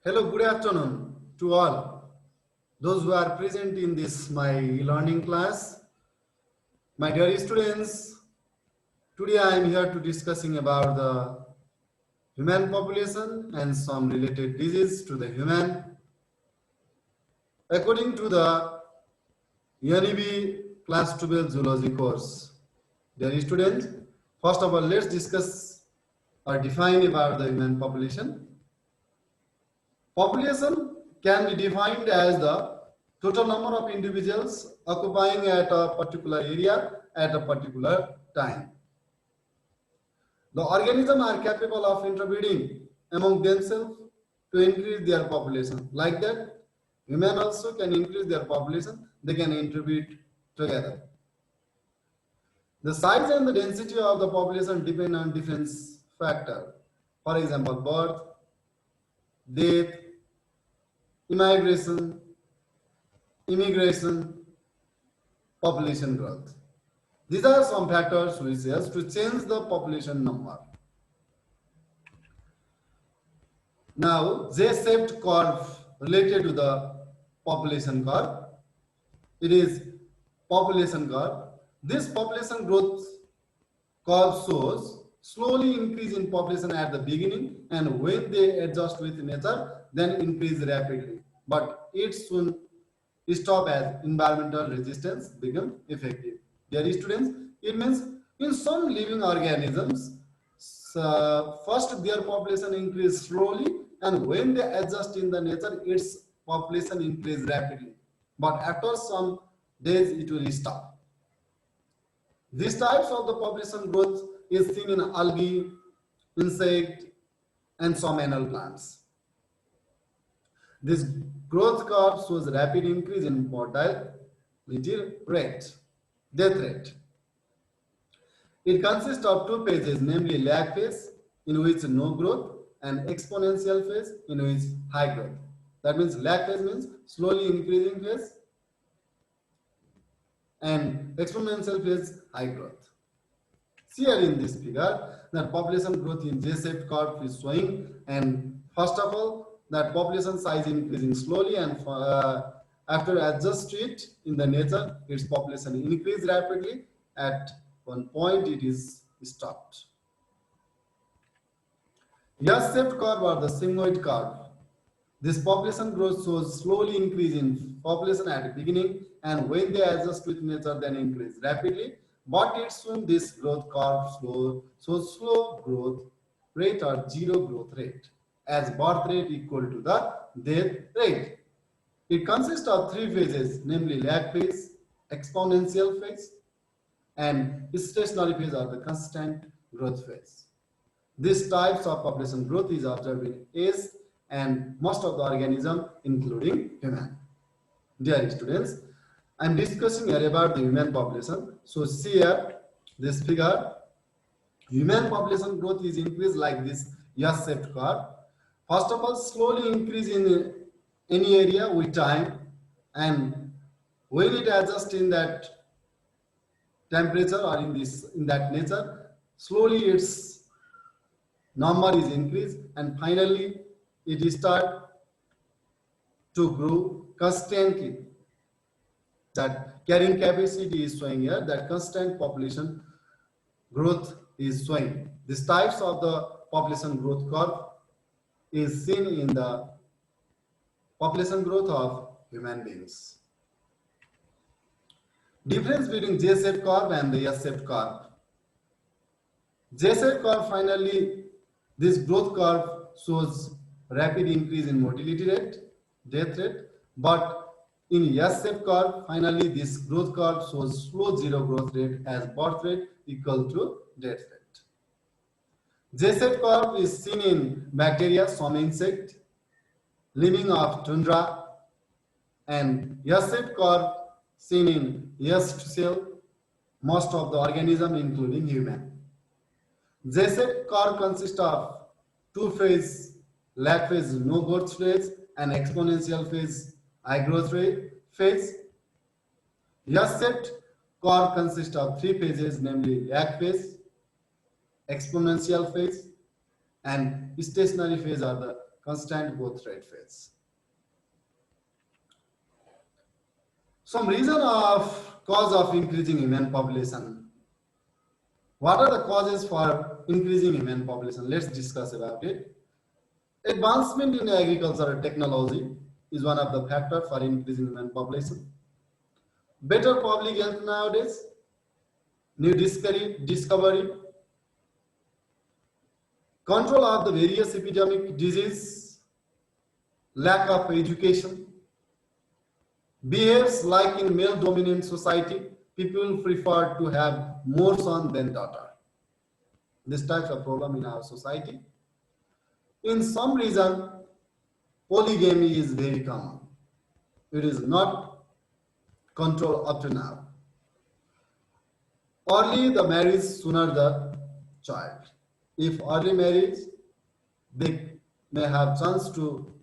Hello, good afternoon to all those who are present in this my learning class. My dear students, today I am here to discussing about the human population and some related disease to the human. According to the UNEB class 12 zoology course. Dear students, first of all, let's discuss or define about the human population. Population can be defined as the total number of individuals occupying at a particular area at a particular time. The organisms are capable of interbreeding among themselves to increase their population. Like that, human also can increase their population, they can interbreed together. The size and the density of the population depend on different factors. For example, birth, death, immigration, population growth. These are some factors which help to change the population number. Now, J-shaped curve related to the population curve. It is population curve. This population growth curve shows slowly increase in population at the beginning, and when they adjust with nature, then increase rapidly. But it soon stop as environmental resistance become effective. Dear students, it means in some living organisms, first their population increase slowly, and when they adjust in the nature, its population increase rapidly. But after some days, it will stop. These types of the population growth is seen in algae, insect, and some animal plants. This growth curve shows rapid increase in mortality rate, death rate. It consists of two phases, namely lag phase, in which no growth, and exponential phase, in which high growth. That means lag phase means slowly increasing phase, and exponential phase, high growth. See here in this figure that population growth in J-shaped curve is showing, and first of all, that population size increasing slowly, and after adjust it in the nature, its population increase rapidly. At one point, it is stopped. S-shaped curve or the sigmoid curve. This population growth shows slowly increase in population at the beginning, and when they adjust with nature, then increase rapidly. But it soon this growth curve slow growth rate or zero growth rate, as birth rate equal to the death rate. It consists of three phases, namely lag phase, exponential phase, and stationary phase or the constant growth phase. These types of population growth is observed in age and most of the organism, including human. Dear students, I am discussing here about the human population. So see here, this figure, human population growth is increased like this S-shaped curve. First of all, slowly increase in any area with time, and when it adjusts in that temperature or in that nature, slowly its number is increased, and finally it start to grow constantly. That carrying capacity is showing here, that constant population growth is showing. These types of the population growth curve is seen in the population growth of human beings. Difference between J-shaped curve and the S-shaped curve. J-shaped curve, finally, this growth curve shows rapid increase in mortality rate, death rate, but in S-shaped curve, finally, this growth curve shows slow zero growth rate as birth rate equal to death rate. J-shaped curve is seen in bacteria, some insect, living of tundra, and S-shaped curve seen in yeast cell, most of the organism, including human. J-shaped curve consists of two phase, lag phase, no growth phase, and exponential phase, high growth rate phase. S-shaped curve consists of three phases, namely lag phase, exponential phase, and stationary phase or the constant growth rate phase. Some reason of cause of increasing human population. What are the causes for increasing human population? Let's discuss about it. Advancement in agricultural technology is one of the factors for increasing human population. Better public health nowadays, new discovery, control of the various epidemic disease, lack of education, behaves like in male-dominant society, people prefer to have more son than daughter. This type of problem in our society. In some reason, polygamy is very common. It is not controlled up to now. Early the marriage, sooner the child. If early marriage, they may have chance to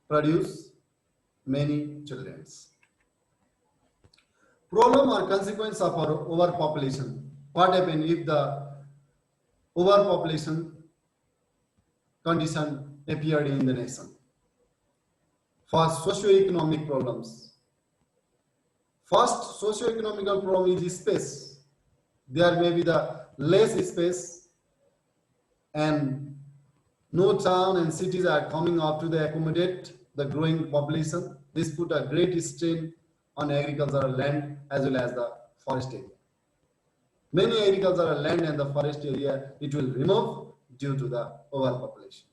produce many children. Problem or consequence of our overpopulation. What happens if the overpopulation condition appeared in the nation? For socio-economic problems. First, socio-economical problem is space. There may be the less space and no town and cities are coming up to accommodate the growing population. This put a great strain on agricultural land as well as the forest area. Many agricultural land and the forest area it will remove due to the overpopulation.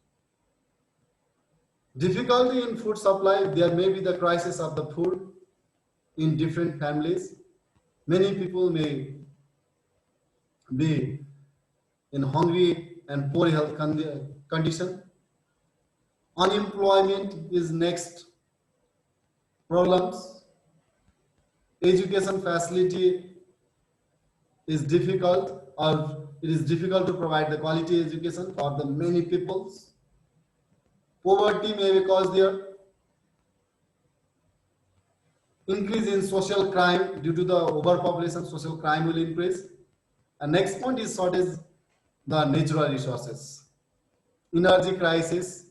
Difficulty in food supply, there may be the crisis of the food in different families. Many people may be in hungry and poor health condition. Unemployment is next problems. Education facility is difficult, or it is difficult to provide the quality education for the many peoples. Poverty may be caused there. Increase in social crime due to the overpopulation, social crime will increase. And next point is shortage the natural resources. Energy crisis,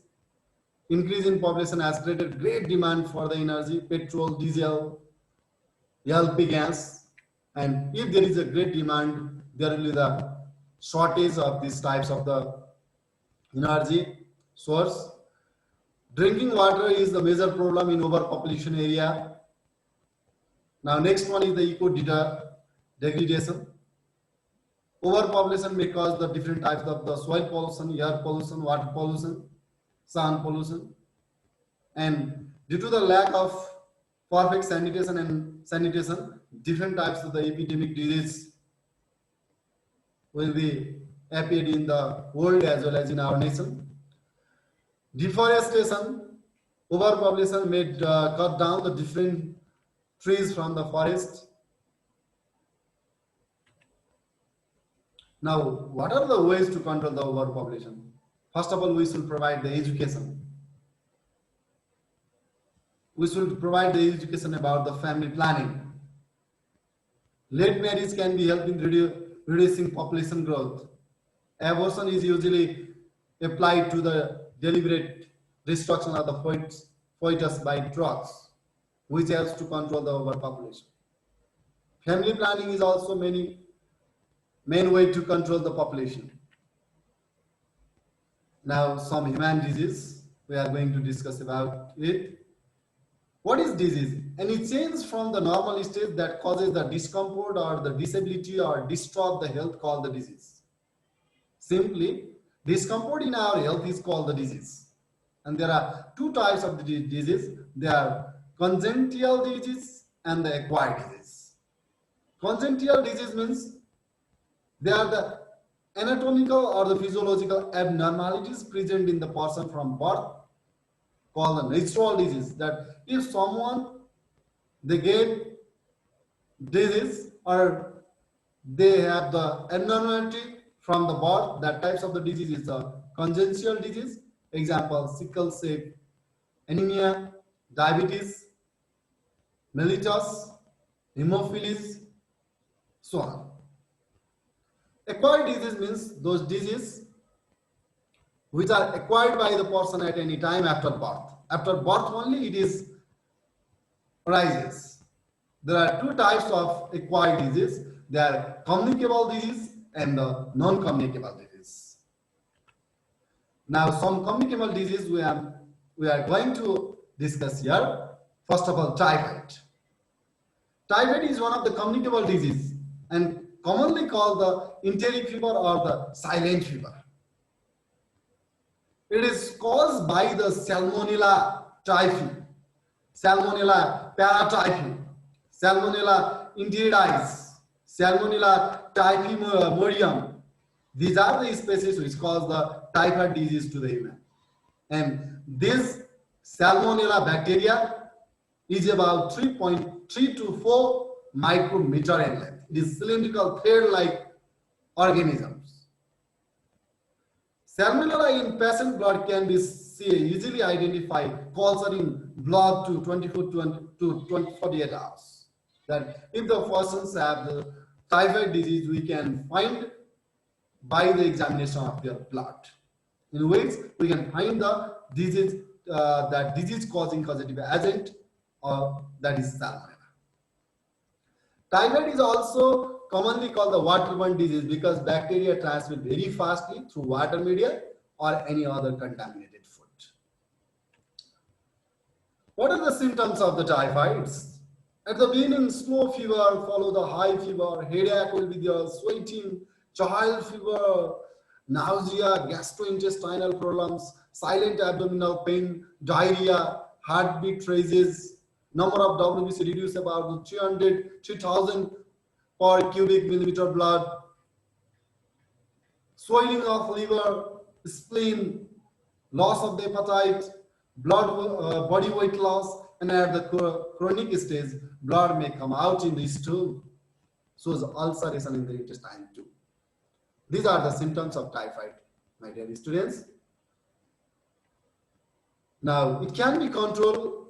increase in population has created great demand for the energy, petrol, diesel, LP gas, and if there is a great demand, there will be the shortage of these types of the energy source. Drinking water is the major problem in overpopulation area. Now next one is the eco degradation. Overpopulation may cause the different types of the soil pollution, air pollution, water pollution, sound pollution, and due to the lack of perfect sanitation, different types of the epidemic disease will be appeared in the world as well as in our nation. Deforestation, overpopulation may cut down the different trees from the forest. Now, what are the ways to control the overpopulation? First of all, we should provide the education. We should provide the education about the family planning. Late marriage can be helping reducing population growth. Abortion is usually applied to the deliberate destruction of the fetus by drugs, which helps to control the overpopulation. Family planning is also main way to control the population. Now some human disease, we are going to discuss about it. What is disease? Any change from the normal state that causes the discomfort or the disability or disturb the health called the disease. Simply, discomfort in our health is called the disease. And there are two types of the disease. They are congenital disease and the acquired disease. Congenital disease means they are the anatomical or the physiological abnormalities present in the person from birth, called the natural disease. That if someone they get disease or they have the abnormality from the birth, that types of the disease is the congenital disease. Example, sickle cell anemia, diabetes, mellitus, hemophilia, so on. Acquired disease means those diseases which are acquired by the person at any time after birth. After birth only it is arises. There are two types of acquired disease. They are communicable disease and the non-communicable disease. Now some communicable disease we are going to discuss here. First of all, typhoid. Typhoid is one of the communicable disease and commonly called the enteric fever or the silent fever. It is caused by the Salmonella typhi, Salmonella paratyphi, Salmonella enteritidis, Salmonella typhimurium. These are the species which cause the typhoid disease to the human. And this Salmonella bacteria is about 3.3 to 4 micrometer in length. It is cylindrical thread-like organisms. Salmonella in patient blood can be easily identified, culturing blood to 24 to 48 hours. That if the persons have the typhoid disease, we can find by the examination of their blood, in which we can find the disease, that disease-causing causative agent, or that is Salmonella. Typhoid is also commonly called the waterborne disease because bacteria transmit very fastly through water media or any other contaminated food. What are the symptoms of the typhoids? At the beginning, slow fever, follow the high fever, headache will be there, sweating, child fever, nausea, gastrointestinal problems, silent abdominal pain, diarrhea, heartbeat raises, number of WBC reduced about 3,000 per cubic millimeter blood, swelling of liver, spleen, loss of the appetite, body weight loss, and at the chronic stage, blood may come out in the stool, so is ulceration in the intestine too. These are the symptoms of typhoid, my dear students. Now, it can be controlled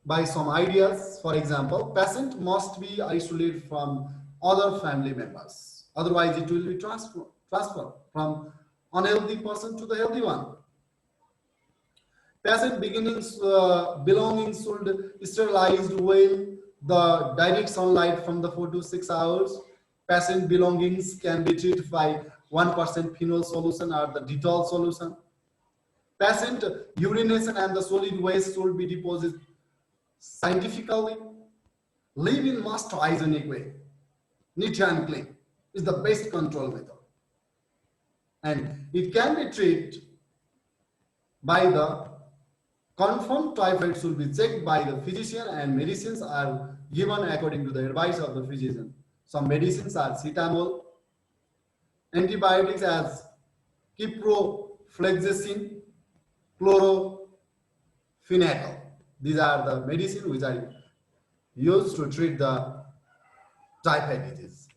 by some ideas. For example, patient must be isolated from other family members. Otherwise, it will be transferred from unhealthy person to the healthy one. Patient belongings should sterilized well, the direct sunlight from the 4 to 6 hours. Patient belongings can be treated by 1% phenol solution or the Dettol solution. Patient urination and the solid waste should be deposited scientifically. Live in most hygienic way. Neat and clean is the best control method. And it can be treated by the confirmed typhoid should be checked by the physician, and medicines are given according to the advice of the physician. Some medicines are cetamol, antibiotics as ciprofloxacin, chlorophenecal. These are the medicines which are used to treat the typhoid disease.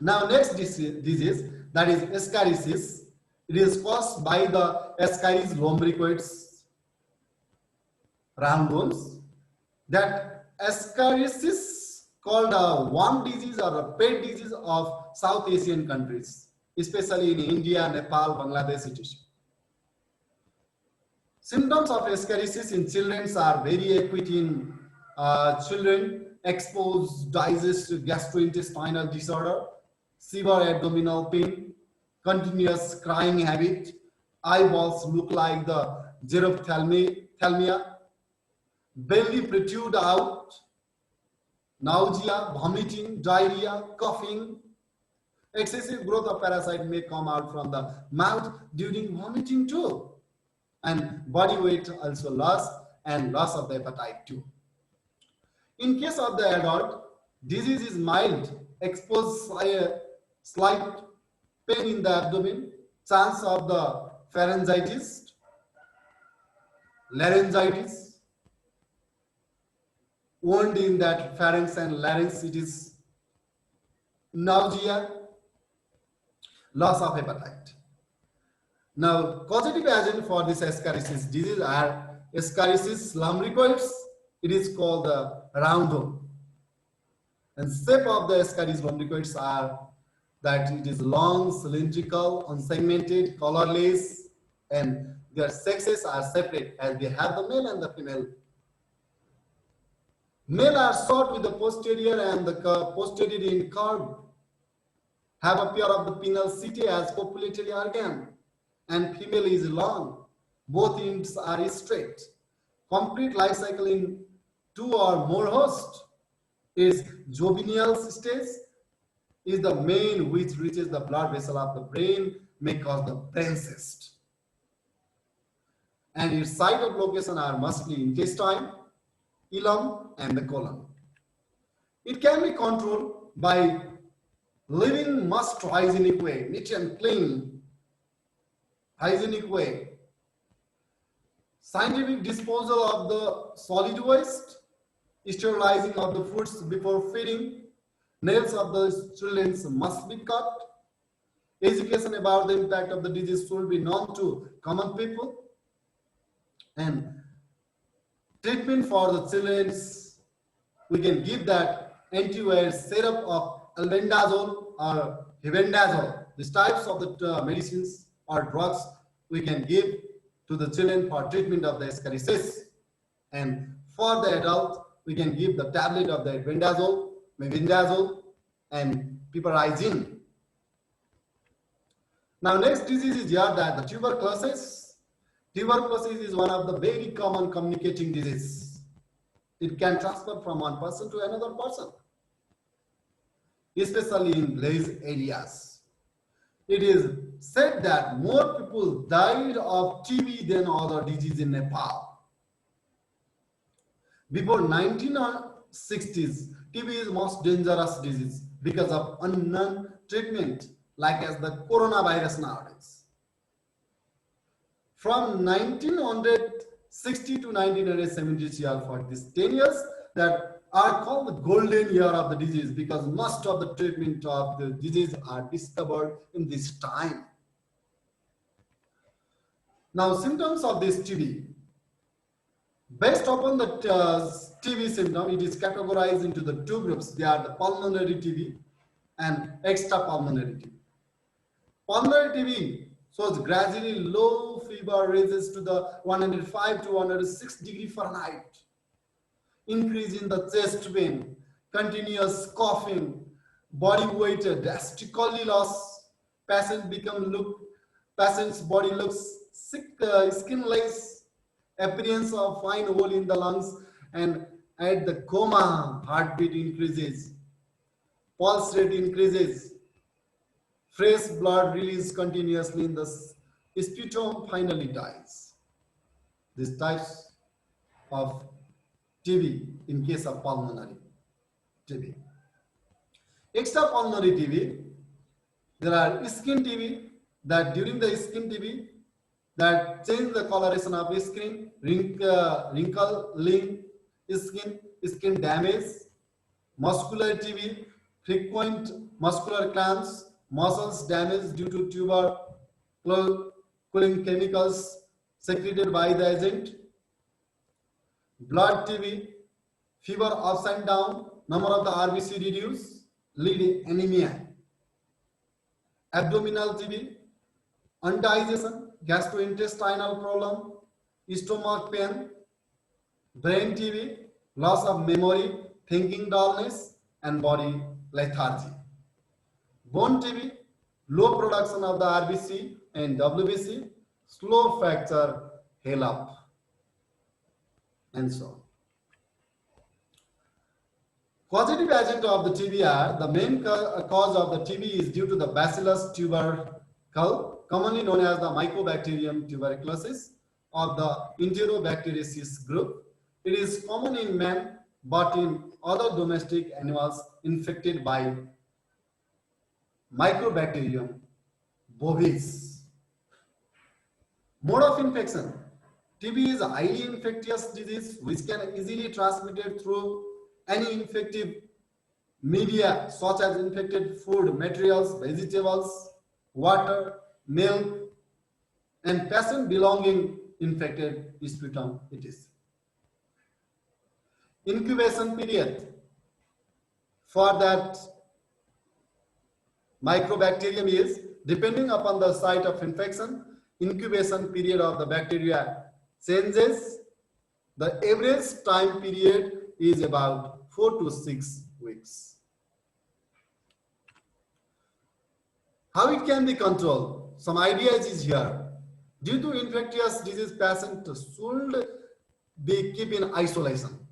Now, next disease, that is Escherichia. It is caused by the Escherichia lumbricoides roundworms. That Escherichia called a worm disease or a pet disease of South Asian countries, especially in India, Nepal, Bangladesh, etc. Symptoms of Escherichia in children are very acute in children, exposed digestive gastrointestinal disorder, severe abdominal pain, continuous crying habit, eyeballs look like the xerophthalmia, belly protrude out, nausea, vomiting, diarrhea, coughing. Excessive growth of parasite may come out from the mouth during vomiting too. And body weight also loss and loss of the appetite too. In case of the adult, disease is mild, exposed slight pain in the abdomen, chance of the pharyngitis, laryngitis, wound in that pharynx and larynx, it is nausea, loss of appetite. Now, causative agent for this Escherichia disease are Escherichia lumbricoides. It is called the roundworm. And shape of the Escherichia lumbricoides are that it is long, cylindrical, unsegmented, colorless, and their sexes are separate as we have the male and the female. Male are short with the posterior and the posterior in curve, have a pair of the penile setae as copulatory organ, and female is long. Both ends are straight. Complete life cycle in two or more hosts. Its juvenile stage is the main which reaches the blood vessel of the brain, may cause the brain cyst. And its site of location are mostly intestine, ileum, and the colon. It can be controlled by living most hygienic way, neat and clean, hygienic way. Scientific disposal of the solid waste, sterilizing of the foods before feeding, nails of the children must be cut. Education about the impact of the disease should be known to common people. And treatment for the children, we can give that antiviral syrup of albendazole or hebendazole. These types of the medicines or drugs we can give to the children for treatment of the escherichia. And for the adult, we can give the tablet of the albendazole, mebendazole, and piperazine. Now, next disease is here that the tuberculosis. Tuberculosis is one of the very common communicating disease. It can transfer from one person to another person, especially in village areas. It is said that more people died of TB than other diseases in Nepal. Before 1960s, TB is most dangerous disease because of unknown treatment, like as the coronavirus nowadays. From 1960 to 1970 year, for these 10 years that are called the golden year of the disease, because most of the treatment of the disease are discovered in this time. Now, symptoms of this TB. Based upon the TB symptom, it is categorized into the two groups. They are the pulmonary TB and extrapulmonary TB. Pulmonary TB shows gradually low fever raises to the 105 to 106 degree Fahrenheit. Increase in the chest pain, continuous coughing, body weight drastically loss. Patient's body looks sick, skinless, appearance of fine hole in the lungs, and at the coma, heartbeat increases, pulse rate increases, fresh blood release continuously in the sputum finally dies. These types of TB in case of pulmonary TB. Extrapulmonary TB, there are skin TB that during the skin TB that change the coloration of skin, wrinkling skin damage, muscular TB, frequent muscular cramps, muscles damage due to tuberculin chemicals secreted by the agent, blood TB, fever ups and down, number of the RBC reduce, lead anemia, abdominal TB, indigestion, gastrointestinal problem, stomach pain, brain TB, loss of memory, thinking dullness, and body lethargy. Bone TB, low production of the RBC and WBC, slow fracture, hail up, and so on. Causative agent of the TB are, the main cause of the TB is due to the Bacillus tubercle, commonly known as the Mycobacterium tuberculosis of the Enterobacteriaceae group. It is common in man, but in other domestic animals infected by Mycobacterium bovis. Mode of infection. TB is a highly infectious disease which can easily transmitted through any infective media such as infected food materials, vegetables, water, milk, and patient belonging infected sputum it is. Incubation period. For that Microbacterium is, depending upon the site of infection, incubation period of the bacteria changes. The average time period is about 4 to 6 weeks. How it can be controlled? Some ideas is here. Due to infectious disease, patient should be kept in isolation.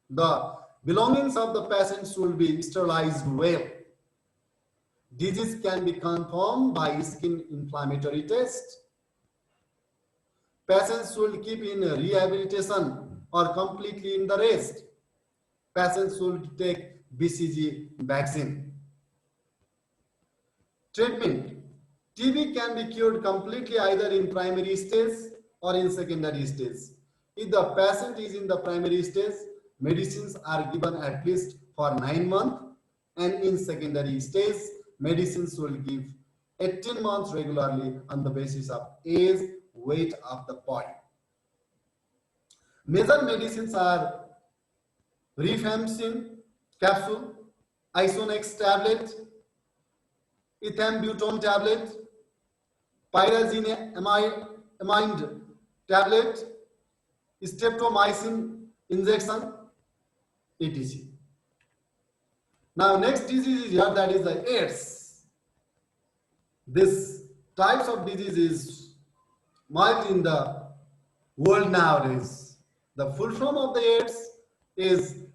The belongings of the patient should be sterilized well. Disease can be confirmed by skin inflammatory test. Patients should keep in rehabilitation or completely in the rest. Patients should take BCG vaccine. Treatment. TB can be cured completely either in primary stage or in secondary stage. If the patient is in the primary stage, medicines are given at least for 9 months, and in secondary stage, medicines will give 18 months regularly on the basis of age, weight of the body. Major medicines are rifampicin capsule, Isonex tablet, ethambutol tablet, pyrazinamide tablet, streptomycin injection, etc. Now, next disease is here, that is the AIDS. This types of disease is marked in the world nowadays. The full form of the AIDS is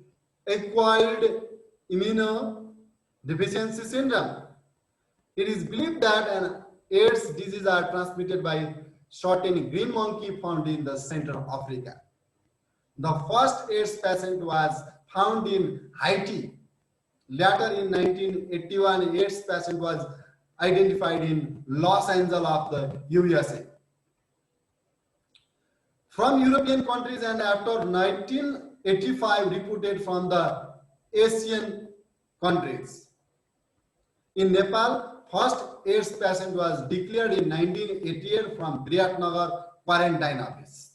acquired immunodeficiency syndrome. It is believed that an AIDS disease are transmitted by certain green monkey found in the Central Africa. The first AIDS patient was found in Haiti. Later in 1981, AIDS patient was identified in Los Angeles of the USA. From European countries, and after 1985 reported from the Asian countries. In Nepal, first AIDS patient was declared in 1988 from Biratnagar quarantine office.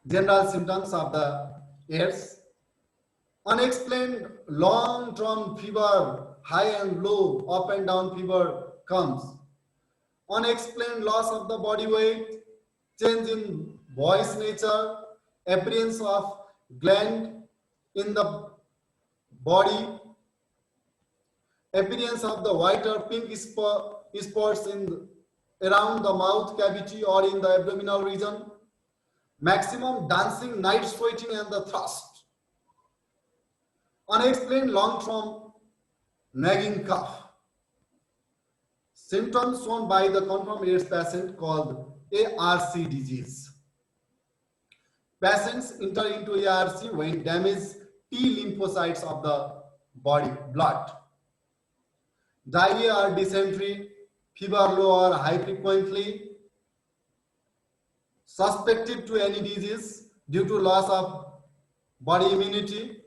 General symptoms of the AIDS: unexplained long-term fever, high and low, up and down fever comes. Unexplained loss of the body weight, change in voice nature, appearance of gland in the body, appearance of the white or pink spots in around the mouth cavity or in the abdominal region, maximum dancing, night sweating and the thirst, unexplained long-term nagging cough. Symptoms shown by the confirmed AIDS patient called ARC disease. Patients enter into ARC when damage T lymphocytes of the body, blood. Diarrhea or dysentery, fever low or high frequently, suspected to any disease due to loss of body immunity,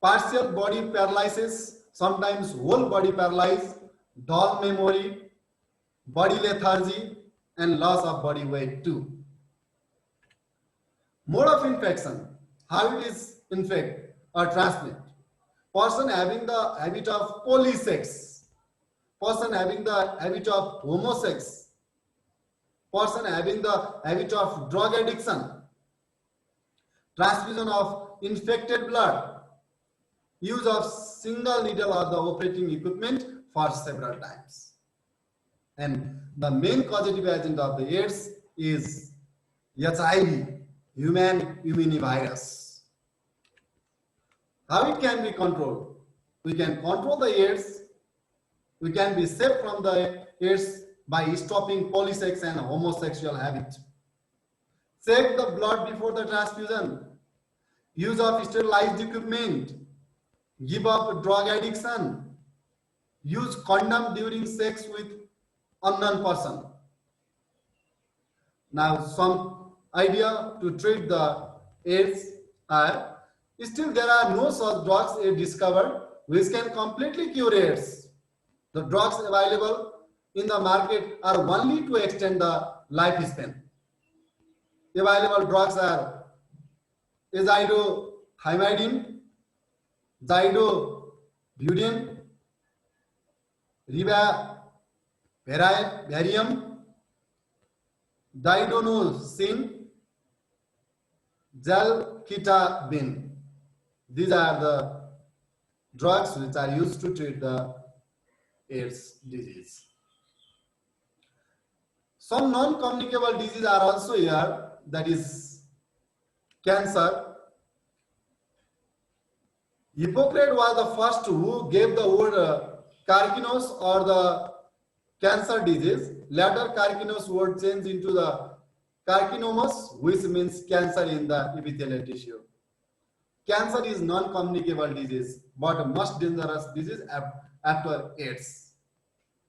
partial body paralysis, sometimes whole body paralysis, dull memory, body lethargy, and loss of body weight too. Mode of infection, how it is infect or transmit. Person having the habit of polysex, person having the habit of homosex, person having the habit of drug addiction, transfusion of infected blood, use of single needle or the operating equipment for several times. And the main causative agent of the AIDS is HIV, human immunovirus. How it can be controlled? We can control the AIDS. We can be safe from the AIDS by stopping polysex and homosexual habit. Check the blood before the transfusion. Use of sterilized equipment. Give up drug addiction. Use condom during sex with unknown person. Now, some idea to treat the AIDS are: still there are no such drugs discovered which can completely cure AIDS. The drugs available in the market are only to extend the lifespan. Available drugs are azithromycin, Zidovudine, ribavirin, digoxin, zolkitabin. These are the drugs which are used to treat the AIDS disease. Some non-communicable diseases are also here, that is cancer. Hippocrates was the first who gave the word carcinoma or the cancer disease. Later, carcinoma word changed into the carcinomas, which means cancer in the epithelial tissue. Cancer is non-communicable disease, but most dangerous disease after AIDS.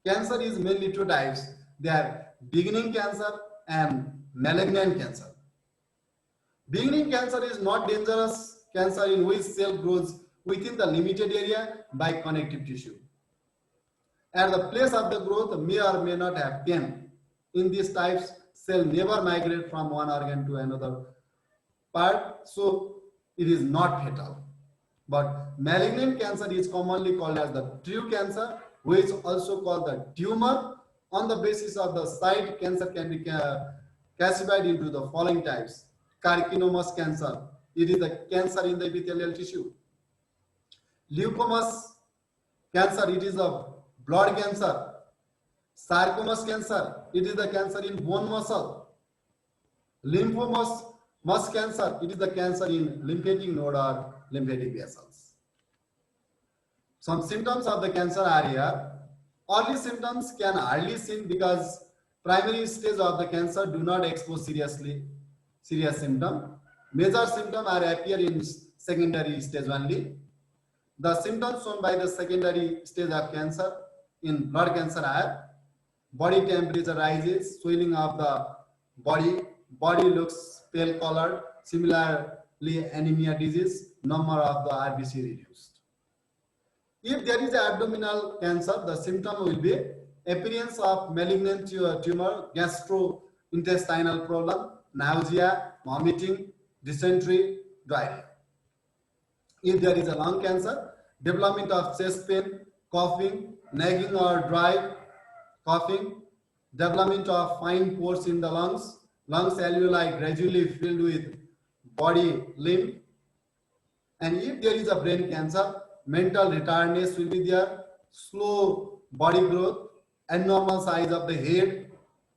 Cancer is mainly two types. They are beginning cancer and malignant cancer. Beginning cancer is not dangerous cancer in which cell grows within the limited area by connective tissue. At the place of the growth may or may not have pain. In these types, cell never migrate from one organ to another part, so it is not fatal. But malignant cancer is commonly called as the true cancer, which is also called the tumor. On the basis of the site, cancer can be classified into the following types. Carcinomas cancer, it is the cancer in the epithelial tissue. Leukomas cancer, it is a blood cancer. Sarcomas cancer, it is the cancer in bone muscle. Lymphomas cancer, it is the cancer in lymphatic node or lymphatic vessels. Some symptoms of the cancer are here. Early symptoms can hardly seen because primary stage of the cancer do not expose serious symptom. Major symptoms are appear in secondary stage only. The symptoms shown by the secondary stage of cancer in blood cancer are body temperature rises, swelling of the body looks pale colored, similarly anemia disease, number of the RBC reduced. If there is abdominal cancer, the symptom will be appearance of malignant tumor, gastrointestinal problem, nausea, vomiting, dysentery, diarrhea. If there is a lung cancer, development of chest pain, coughing, nagging or dry coughing, development of fine pores in the lungs alveoli gradually filled with body lymph. And if there is a brain cancer, mental retardedness will be there, slow body growth, abnormal size of the head,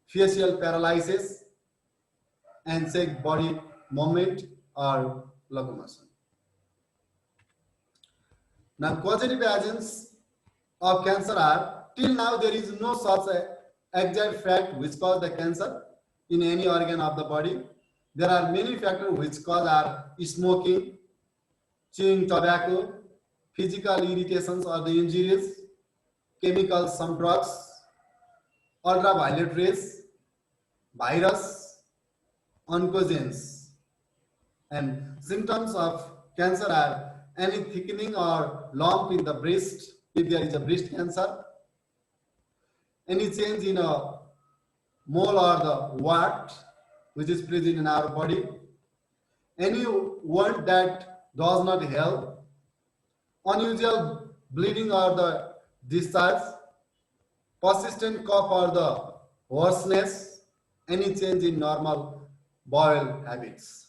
facial paralysis, and sick body movement or locomotion. Now, causative agents of cancer are, till now there is no such exact fact which cause the cancer in any organ of the body. There are many factors which cause are smoking, chewing tobacco, physical irritations or the injuries, chemicals, some drugs, ultraviolet rays, virus, oncogenes. And symptoms of cancer are any thickening or lump in the breast, if there is a breast cancer, any change in a mole or the wart which is present in our body, any wound that does not heal, unusual bleeding or the discharge, persistent cough or the hoarseness, any change in normal bowel habits.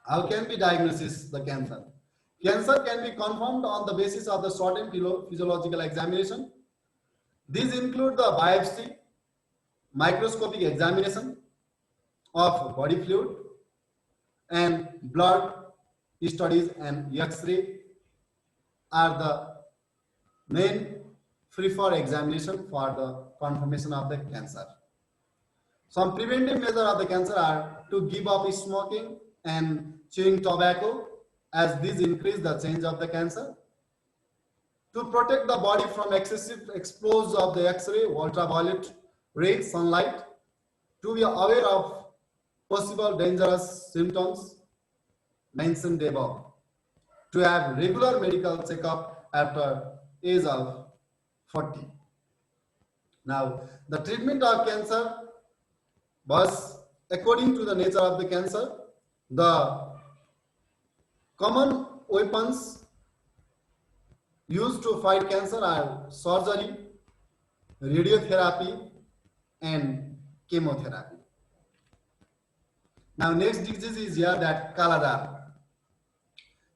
How can we diagnose the cancer? Cancer can be confirmed on the basis of the certain physiological examination. These include the biopsy, microscopic examination of body fluid, and blood studies and X-ray are the main preferred examination for the confirmation of the cancer. Some preventive measures of the cancer are to give up smoking and chewing tobacco, as these increase the change of the cancer. To protect the body from excessive exposure of the X-ray, ultraviolet rays, sunlight. To be aware of possible dangerous symptoms mentioned above. To have regular medical checkup after age of 40. Now, the treatment of cancer was according to the nature of the cancer. The common weapons used to fight cancer are surgery, radiotherapy, and chemotherapy. Now next disease is here that Kaladar.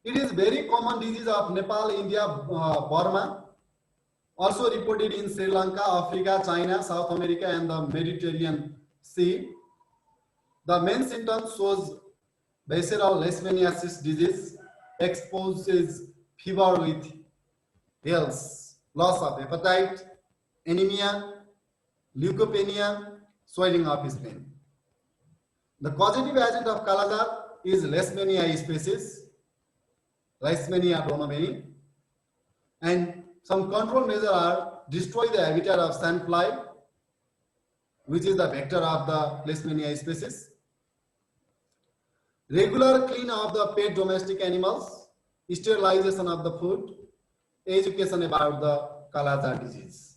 It is very common disease of Nepal, India, Burma. Also reported in Sri Lanka, Africa, China, South America, and the Mediterranean Sea. The main symptoms shows visceral leishmaniasis disease, exposes fever with health, loss of appetite, anemia, leukopenia, swelling of skin. The causative agent of Kaladar is Leishmania species, Leishmania donomeni, and some control measures are destroy the habitat of sandfly, which is the vector of the Leishmania species, regular clean of the pet domestic animals, sterilization of the food, education about the Kaladar disease,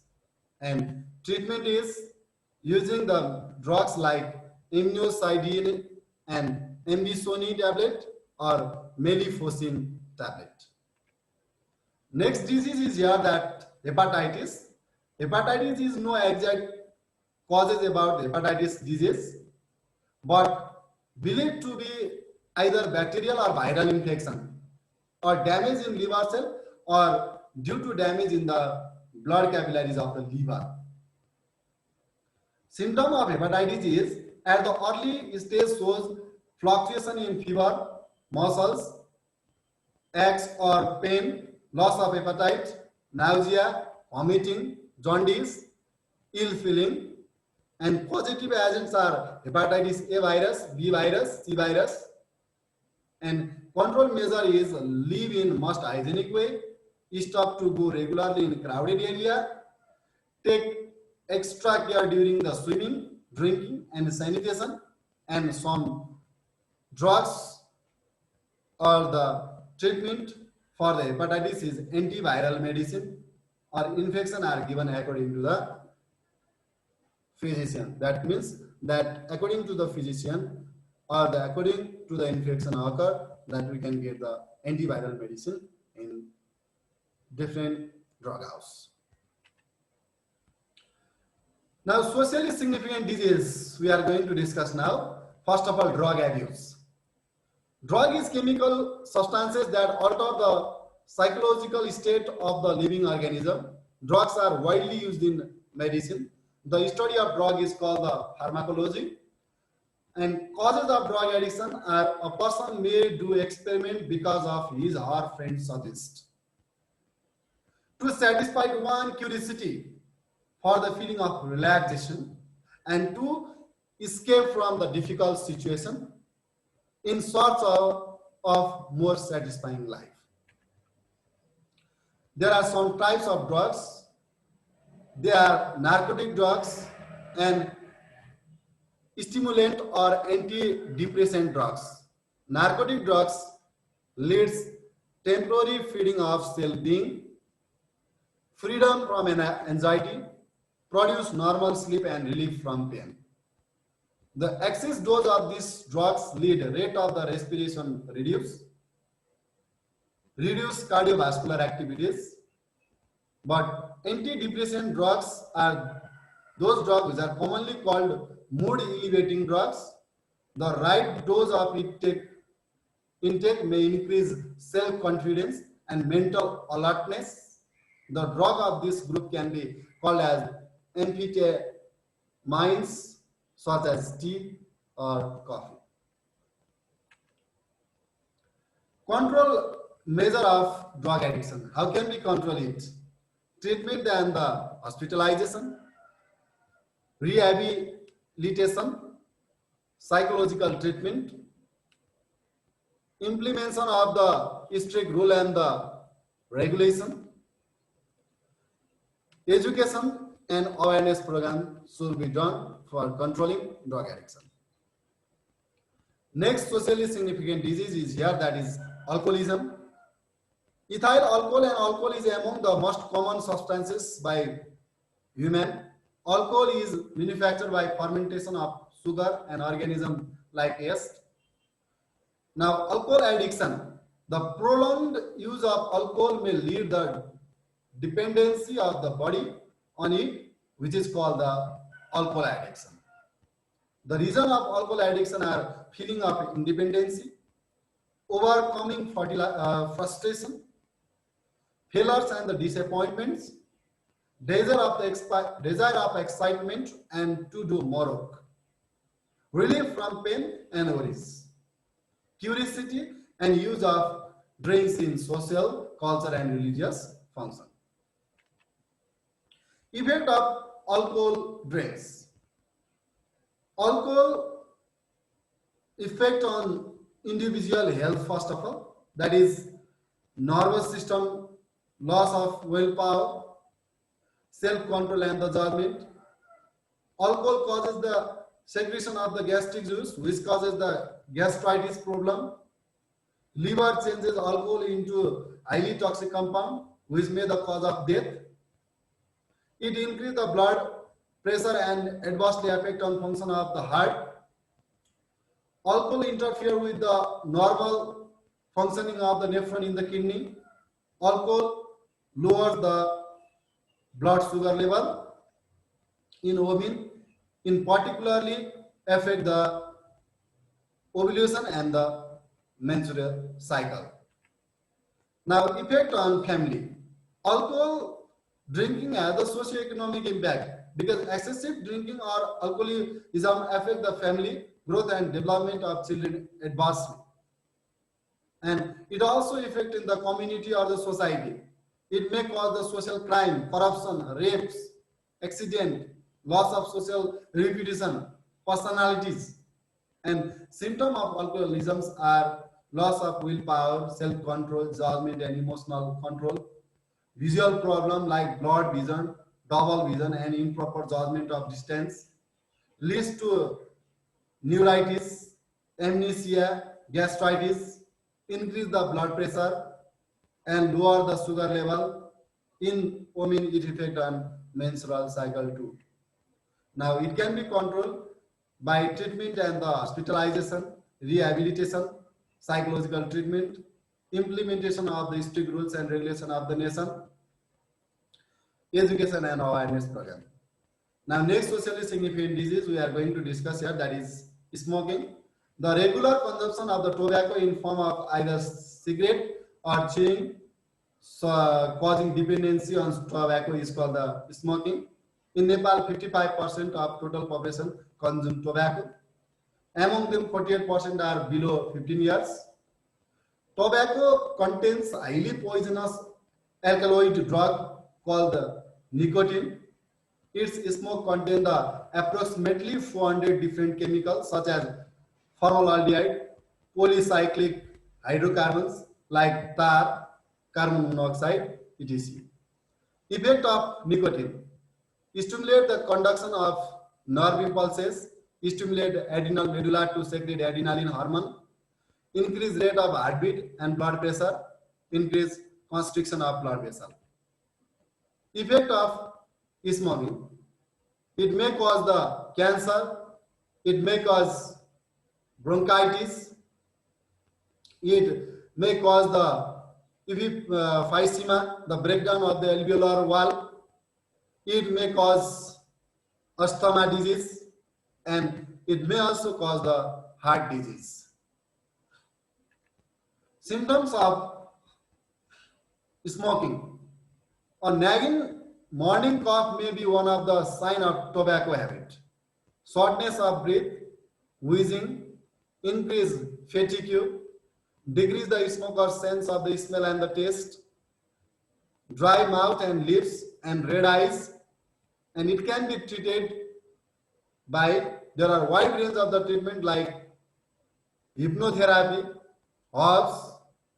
and treatment is using the drugs like immunocytidine and ambisoni tablet or melifosine tablet. Next disease is here that hepatitis. Hepatitis is no exact causes about hepatitis disease, but believed to be either bacterial or viral infection or damage in liver cell or due to damage in the blood capillaries of the liver. Symptom of hepatitis is at the early stage shows fluctuation in fever, muscles, aches or pain, loss of appetite, nausea, vomiting, jaundice, ill feeling, and positive agents are hepatitis A virus, B virus, C virus, and control measure is live in most hygienic way, stop to go regularly in crowded area, take extra care during the swimming, drinking, and sanitation, and some drugs or the treatment for the hepatitis is antiviral medicine or infection are given according to the physician. That means that according to the physician or according to the infection occur, that we can get the antiviral medicine in different drug house. Now, socially significant disease we are going to discuss now. First of all, drug abuse. Drug is chemical substances that alter the psychological state of the living organism. Drugs are widely used in medicine. The study of drug is called the pharmacology. And causes of drug addiction are a person may do experiment because of his or her friends suggest. To satisfy one curiosity for the feeling of relaxation and to escape from the difficult situation in search of more satisfying life. There are some types of drugs. They are narcotic drugs and stimulant or antidepressant drugs. Narcotic drugs leads temporary feeling of self-being, freedom from anxiety, produce normal sleep and relief from pain. The excess dose of these drugs lead rate of the respiration reduce cardiovascular activities, but antidepressant drugs are those drugs which are commonly called mood elevating drugs. The right dose of intake may increase self-confidence and mental alertness. The drug of this group can be called as amphetamines such as tea or coffee. Control measure of drug addiction. How can we control it? Treatment and the hospitalization, rehabilitation, psychological treatment, implementation of the strict rule and the regulation, education and awareness program should be done for controlling drug addiction. Next socially significant disease is here, that is alcoholism. Ethyl alcohol and alcohol is among the most common substances by human. Alcohol is manufactured by fermentation of sugar and organism like yeast. Now, alcohol addiction. The prolonged use of alcohol may lead the dependency of the body on it, which is called the alcohol addiction. The reason of alcohol addiction are feeling of independency, overcoming frustration, failures and the disappointments, desire of excitement and to do more work, relief from pain and worries, curiosity and use of drinks in social, culture and religious function. Effect of alcohol drinks. Alcohol effect on individual health first of all, that is nervous system, loss of willpower, self-control and the judgment. Alcohol causes the secretion of the gastric juice, which causes the gastritis problem. Liver changes alcohol into highly toxic compound, which may the cause of death. It increases the blood pressure and adversely affect on function of the heart. Alcohol interfere with the normal functioning of the nephron in the kidney. Alcohol lowers the blood sugar level in women, in particularly affect the ovulation and the menstrual cycle. Now, effect on family. Alcohol drinking has a socio-economic impact because excessive drinking or alcoholism affect the family growth and development of children adversely. And it also affect in the community or the society. It may cause the social crime, corruption, rapes, accident, loss of social reputation, personalities. And symptoms of alcoholism are loss of willpower, self-control, judgment and emotional control, visual problem like blurred vision, double vision and improper judgment of distance, leads to neuritis, amnesia, gastritis, increase the blood pressure and lower the sugar level. In women, it affect on menstrual cycle too. Now, it can be controlled by treatment and the hospitalization, rehabilitation, psychological treatment, implementation of the strict rules and regulation of the nation, education and awareness program. Now, next socially significant disease we are going to discuss here, that is smoking. The regular consumption of the tobacco in form of either cigarette or chewing, causing dependency on tobacco is called the smoking. In Nepal, 55% of total population consume tobacco. Among them, 48% are below 15 years. Tobacco contains highly poisonous alkaloid drug called the nicotine. Its smoke contains approximately 400 different chemicals such as formaldehyde, polycyclic hydrocarbons like tar, carbon monoxide, etc. Effect of nicotine: stimulate the conduction of nerve impulses, stimulate adrenal medulla to secrete adrenaline hormone, increase rate of heartbeat and blood pressure, increase constriction of blood vessel. Effect of smoking: it may cause the cancer, it may cause bronchitis, it may cause the emphysema, the breakdown of the alveolar wall, it may cause asthma disease, and it may also cause the heart disease. Symptoms of smoking: a nagging morning cough may be one of the signs of tobacco habit. Shortness of breath, wheezing, increased fatigue, decrease the smoker's sense of the smell and the taste, dry mouth and lips and red eyes, and it can be treated by, there are wide range of the treatment like hypnotherapy, herbs,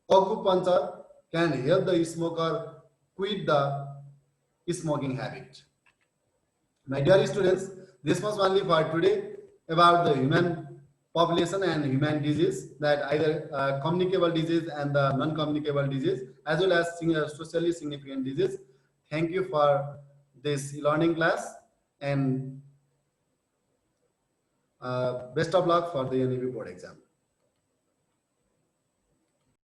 acupuncture can help the smoker quit the smoking habit. My dear students, this was only for today about the human population and human disease, that either communicable disease and the non-communicable disease, as well as socially significant disease. Thank you for this learning class, and best of luck for the NAB board exam.